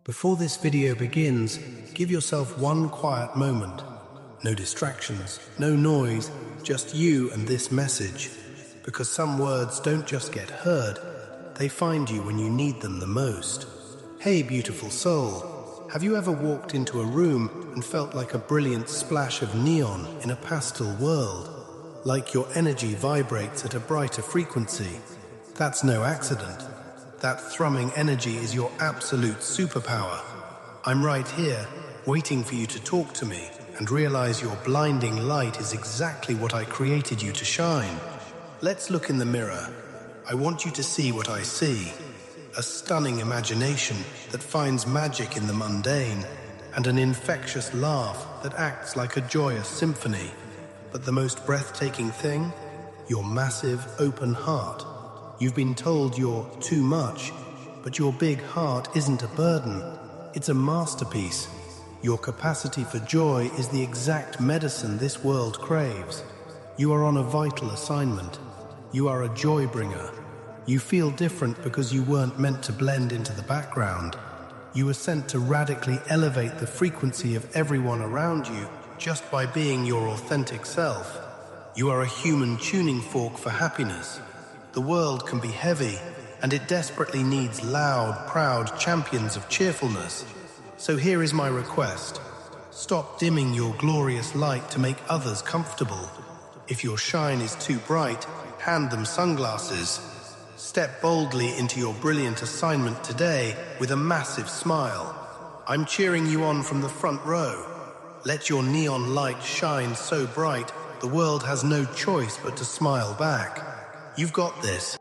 Before this video begins, give yourself one quiet moment. No distractions, no noise, just you and this message. Because some words don't just get heard, they find you when you need them the most. Hey beautiful soul, have you ever walked into a room and felt like a brilliant splash of neon in a pastel world? Like your energy vibrates at a brighter frequency? That's no accident. That thrumming energy is your absolute superpower. I'm right here, waiting for you to talk to me and realize your blinding light is exactly what I created you to shine. Let's look in the mirror. I want you to see what I see. A stunning imagination that finds magic in the mundane, and an infectious laugh that acts like a joyous symphony. But the most breathtaking thing? Your massive, open heart. You've been told you're too much, but your big heart isn't a burden. It's a masterpiece. Your capacity for joy is the exact medicine this world craves. You are on a vital assignment. You are a joy bringer. You feel different because you weren't meant to blend into the background. You were sent to radically elevate the frequency of everyone around you just by being your authentic self. You are a human tuning fork for happiness. The world can be heavy, and it desperately needs loud, proud champions of cheerfulness. So here is my request. Stop dimming your glorious light to make others comfortable. If your shine is too bright, hand them sunglasses. Step boldly into your brilliant assignment today with a massive smile. I'm cheering you on from the front row. Let your neon light shine so bright, the world has no choice but to smile back. You've got this.